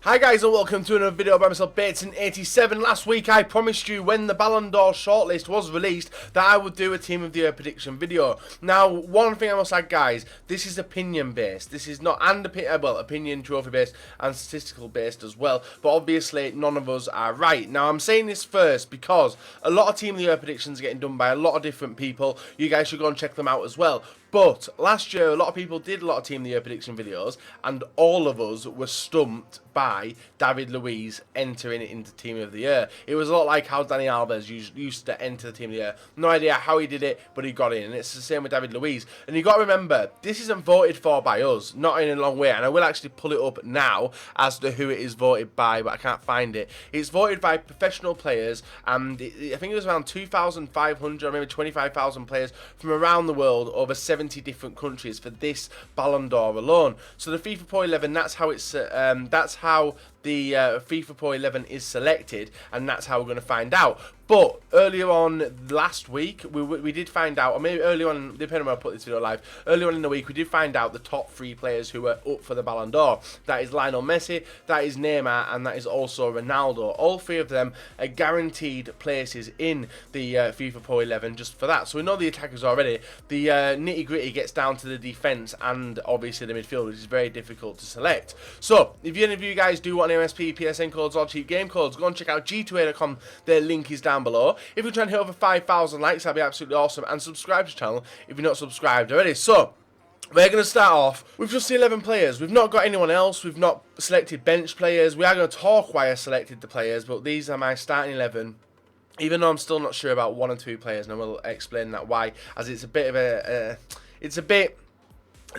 Hi guys and welcome to another video by myself, Bateson87. Last week I promised you when the Ballon d'Or shortlist was released that I would do a Team of the Year prediction video. Now, one thing I must add guys, this is opinion based. This is not, opinion, trophy based and statistical based as well. But obviously none of us are right. Now I'm saying this first because a lot of Team of the Year predictions are getting done by a lot of different people. You guys should go and check them out as well. But last year, a lot of people did a lot of Team of the Year prediction videos, and all of us were stumped by David Luiz entering it into Team of the Year. It was a lot like how Dani Alves used to enter the Team of the Year. No idea how he did it, but he got in, and it's the same with David Luiz. And you got to remember, this isn't voted for by us, not in a long way, and I will actually pull it up now as to who it is voted by, but I can't find it. It's voted by professional players, and I think it was around 2,500 or maybe 25,000 players from around the world, over 70 different countries for this Ballon d'Or alone. So the FIFA Pro 11, that's how it's that's how the FIFA Pro 11 is selected, and that's how we're going to find out. But earlier on last week, we did find out, or maybe earlier on, depending on when I put this video live, earlier on in the week, we did find out the top 3 players who were up for the Ballon d'Or. That is Lionel Messi, that is Neymar, and that is also Ronaldo. All 3 of them are guaranteed places in the FIFA Pro 11 just for that. So we know the attackers already. The nitty-gritty gets down to the defence and obviously the midfield, which is very difficult to select. So if any of you guys do want MSP, PSN codes, or cheap game codes, go and check out g2a.com. Their link is down below. If you're trying to hit over 5,000 likes, that'd be absolutely awesome. And subscribe to the channel if you're not subscribed already. So we're going to start off with just the 11 players. We've not got anyone else. We've not selected bench players. We are going to talk why I selected the players, but these are my starting 11. Even though I'm still not sure about 1 or 2 players, and I will explain that why, as it's a bit of a it's a bit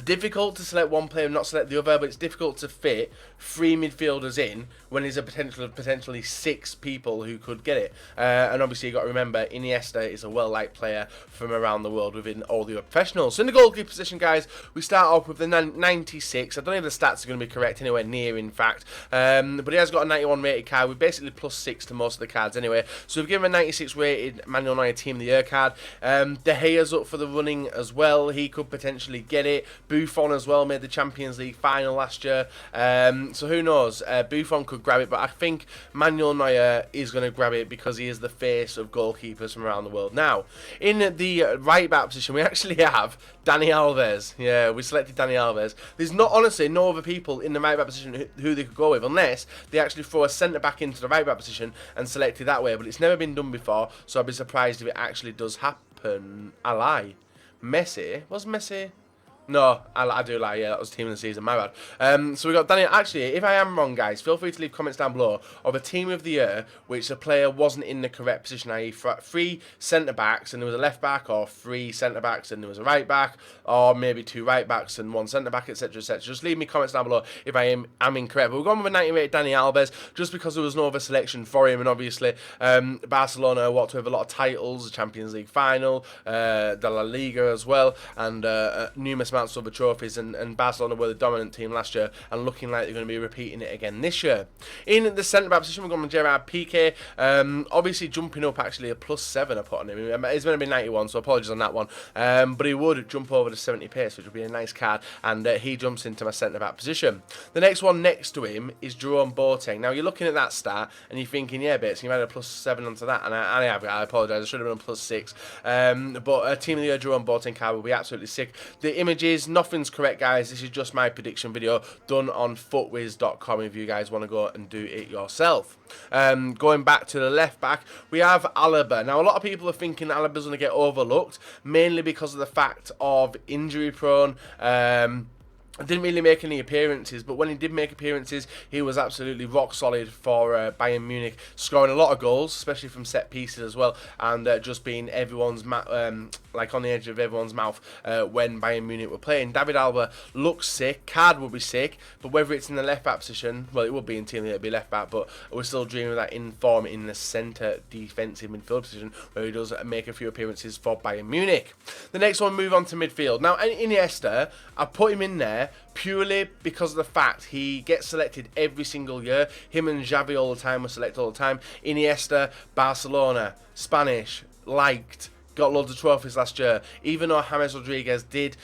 difficult to select one player and not select the other, but it's difficult to fit 3 midfielders in when there's a potential of potentially 6 people who could get it. And obviously you've got to remember, Iniesta is a well-liked player from around the world within all the other professionals. So in the goalkeeper position, guys, we start off with the 96. I don't know if the stats are going to be correct, anywhere near, in fact. But he has got a 91 rated card. We're basically +6 to most of the cards anyway. So we've given him a 96 rated Manuel Neuer Team of the Year card. De Gea's up for the running as well. He could potentially get it. Buffon as well made the Champions League final last year, so who knows, Buffon could grab it, but I think Manuel Neuer is going to grab it because he is the face of goalkeepers from around the world. Now, in the right back position, we actually have Dani Alves. Yeah, we selected Dani Alves. There's honestly no other people in the right back position who they could go with, unless they actually throw a centre back into the right back position and select it that way, but it's never been done before, so I'd be surprised if it actually does happen. I lie. Messi? Was Messi? No, I do lie, yeah, that was Team of the Season, my bad. So we got Daniel. Actually, if I am wrong, guys, feel free to leave comments down below of a Team of the Year which the player wasn't in the correct position, i.e. 3 centre-backs and there was a left-back, or 3 centre-backs and there was a right-back, or maybe 2 right-backs and 1 centre-back, etc, etc. Just leave me comments down below if I am incorrect. But we're going with a 98 Dani Alves, just because there was no other selection for him, and obviously Barcelona walked with a lot of titles, the Champions League final, the La Liga as well, and numerous amounts of other trophies, and Barcelona were the dominant team last year and looking like they're going to be repeating it again this year. In the centre back position, we're going with Gerard Piqué, obviously jumping up, actually a +7 I put on him. He's going to be 91, so apologies on that one, but he would jump over the 70 pace, which would be a nice card, and he jumps into my centre back position. The next one next to him is Jerome Boateng. Now you're looking at that stat and you're thinking, yeah, Bates, you've had a +7 onto that, and I apologise, I should have been on +6, but a Team of the Year Jerome Boateng card will be absolutely sick. The images, nothing's correct, guys. This is just my prediction video done on footwiz.com if you guys want to go and do it yourself. Going back to the left back, we have Alaba. Now a lot of people are thinking Alaba's going to get overlooked, mainly because of the fact of injury prone. Didn't really make any appearances, but when he did make appearances, he was absolutely rock solid for Bayern Munich, scoring a lot of goals, especially from set pieces as well, and just being everyone's like on the edge of everyone's mouth when Bayern Munich were playing. David Alaba looks sick, card will be sick, but whether it's in the left back position, well, it would be in Team, it'd be left back, but we're still dreaming of that in form in the centre defensive midfield position, where he does make a few appearances for Bayern Munich. The next one, move on to midfield. Now Iniesta, I put him in there purely because of the fact he gets selected every single year. Him and Xavi all the time were selected all the time. Iniesta, Barcelona, Spanish, liked, got loads of trophies last year. Even though James Rodriguez did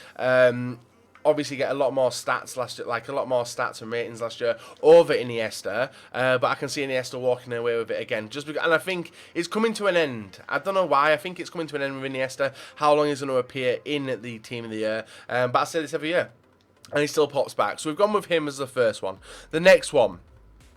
obviously get a lot more stats last year, like a lot more stats and ratings last year over Iniesta, but I can see Iniesta walking away with it again, just because, and I think it's coming to an end. I don't know why. I think it's coming to an end with Iniesta. How long he's going to appear in the team of the year? But I say this every year, and he still pops back. So we've gone with him as the first one. The next one,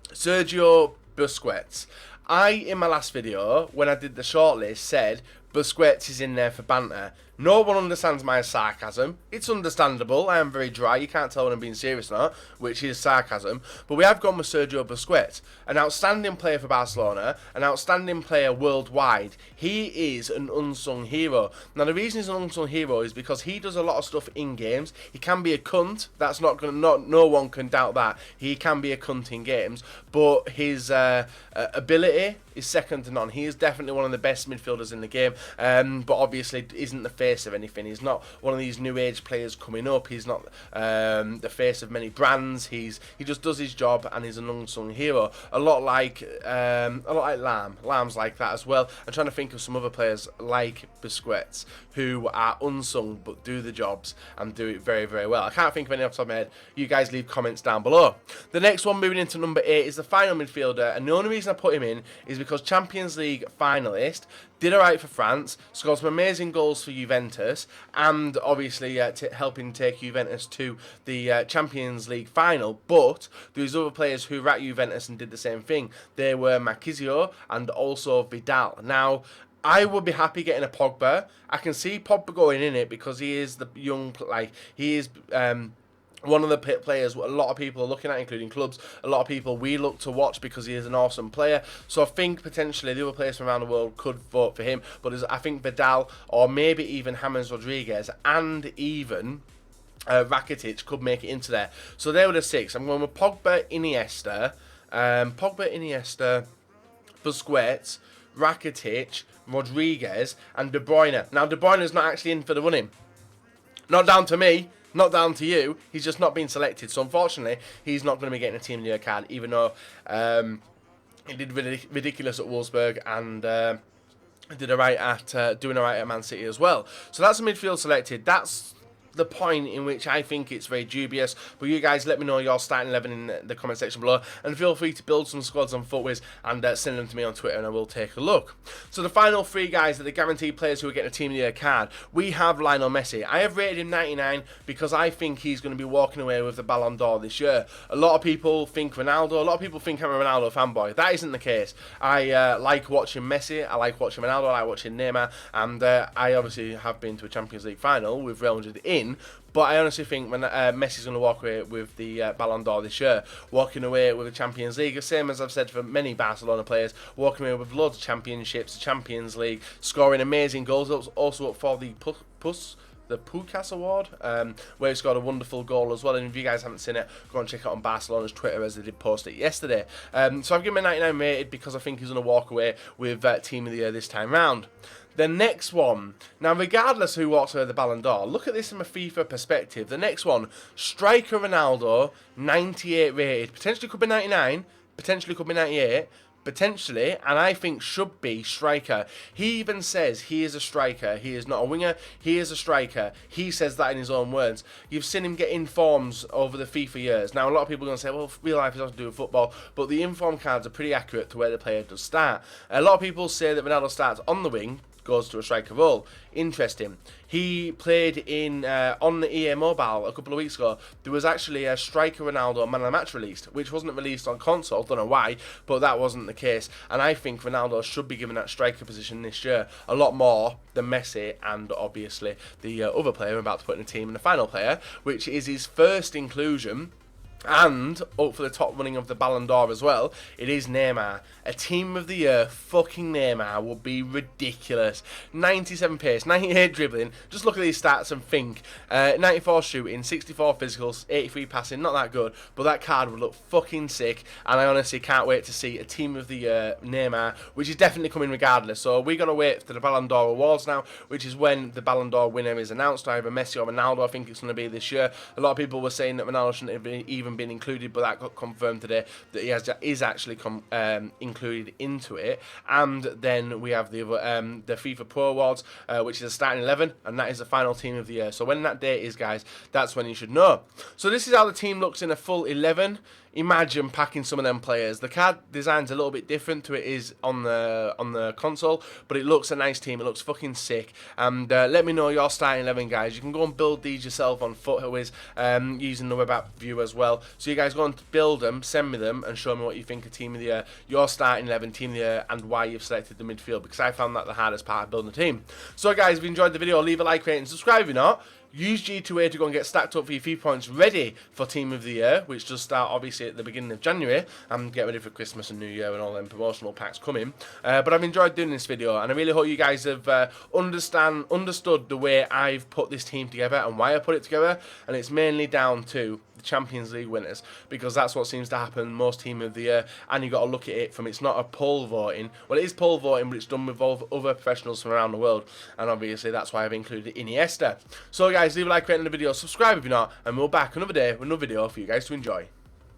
Sergio Busquets. In my last video, when I did the shortlist, said Busquets is in there for banter. No one understands my sarcasm. It's understandable. I am very dry. You can't tell when I'm being serious or not, which is sarcasm. But we have gone with Sergio Busquets, an outstanding player for Barcelona, an outstanding player worldwide. He is an unsung hero. Now, the reason he's an unsung hero is because he does a lot of stuff in games. He can be a cunt. That's not going to, no one can doubt that. He can be a cunt in games. But his ability is second to none. He is definitely one of the best midfielders in the game, but obviously isn't the face of anything. He's not one of these new age players coming up. He's not the face of many brands. He just does his job, and he's an unsung hero. A lot like Lam. Lam's like that as well. I'm trying to think of some other players like Busquets who are unsung but do the jobs and do it very, very well. I can't think of any off the top of my head. You guys leave comments down below. The next one, moving into number 8, is the final midfielder, and the only reason I put him in is because Champions League finalist, did alright for France, scored some amazing goals for Juventus, and obviously helping take Juventus to the Champions League final. But there's other players who were at Juventus and did the same thing. They were Marquisio and also Vidal. Now, I would be happy getting a Pogba. I can see Pogba going in it because he is the young, he is one of the players a lot of people are looking at, including clubs. A lot of people we look to watch because he is an awesome player. So I think potentially the other players from around the world could vote for him. But I think Vidal, or maybe even James Rodriguez, and even Rakitic could make it into there. So they were the 6. I'm going with Pogba, Iniesta, Busquets, Rakitic, Rodriguez, and De Bruyne. Now, De Bruyne is not actually in for the running. Not down to me. Not down to you. He's just not been selected. So, unfortunately, he's not going to be getting a Team of the Year card, even though he did ridiculous at Wolfsburg and did doing alright at Man City as well. So, that's a midfield selected. That's the point in which I think it's very dubious. But you guys let me know your starting 11 in the comment section below, and feel free to build some squads on Footwiz and send them to me on Twitter, and I will take a look. So the final 3 guys are the guaranteed players who are getting a Team of the Year card. We have Lionel Messi. I have rated him 99 because I think he's going to be walking away with the Ballon d'Or this year. A lot of people think Ronaldo. A lot of people think I'm a Ronaldo fanboy. That isn't the case. I like watching Messi. I like watching Ronaldo. I like watching Neymar. And I obviously have been to a Champions League final with Real Madrid in. But I honestly think when Messi's going to walk away with the Ballon d'Or this year, walking away with the Champions League, the same as I've said for many Barcelona players, walking away with loads of championships, the Champions League, scoring amazing goals. Also up for the Pukas Award, where he scored a wonderful goal as well. And if you guys haven't seen it, go and check it out on Barcelona's Twitter, as they did post it yesterday. So I've given him a 99 rated because I think he's going to walk away with Team of the Year this time round. The next one, now regardless who walks away with the Ballon d'Or, look at this from a FIFA perspective. The next one, striker Ronaldo, 98 rated. Potentially could be 99, potentially could be 98, potentially, and I think should be striker. He even says he is a striker. He is not a winger. He is a striker. He says that in his own words. You've seen him get informs over the FIFA years. Now, a lot of people are going to say, well, real life has nothing to do with football, but the inform cards are pretty accurate to where the player does start. A lot of people say that Ronaldo starts on the wing, goes to a striker role. Interesting. He played in on the EA Mobile a couple of weeks ago. There was actually a striker Ronaldo Man of the Match released, which wasn't released on console. Don't know why, but that wasn't the case. And I think Ronaldo should be given that striker position this year a lot more than Messi, and obviously the other player I'm about to put in the team, and the final player, which is his first inclusion and up for the top running of the Ballon d'Or as well. It is Neymar. A Team of the Year fucking Neymar would be ridiculous. 97 pace, 98 dribbling. Just look at these stats and think. 94 shooting, 64 physicals, 83 passing. Not that good, but that card would look fucking sick. And I honestly can't wait to see a Team of the Year Neymar, which is definitely coming regardless. So we're going to wait for the Ballon d'Or awards now, which is when the Ballon d'Or winner is announced. Either Messi or Ronaldo. I think it's going to be this year. A lot of people were saying that Ronaldo shouldn't have even even been included, but that got confirmed today that he is actually included into it. And then we have the other, the FIFA Pro Awards, which is a starting 11, and that is the final team of the year. So when that date is, guys, that's when you should know. So this is how the team looks in a full 11. Imagine packing some of them players. The card design's a little bit different to it is on the console, but it looks a nice team. It looks fucking sick. And let me know your starting 11, guys. You can go and build these yourself on FootWiz, using the web app view as well. So you guys go and build them, send me them, and show me what you think of team of the year, your starting 11, team of the year, and why you've selected the midfield, because I found that the hardest part of building a team. So guys, if you enjoyed the video, leave a like, rate, and subscribe if you're not. Use G2A to go and get stacked up for your FIFA points ready for Team of the Year, which does start obviously at the beginning of January, and get ready for Christmas and New Year and all them promotional packs coming. But I've enjoyed doing this video, and I really hope you guys have understood the way I've put this team together and why I put it together, and it's mainly down to the Champions League winners, because that's what seems to happen most Team of the Year, and you've got to look at it from, it's not a poll voting, well it is poll voting, but it's done with other professionals from around the world, and obviously that's why I've included Iniesta. So guys, leave a like, rate on the video, subscribe if you're not, and we'll be back another day with another video for you guys to enjoy.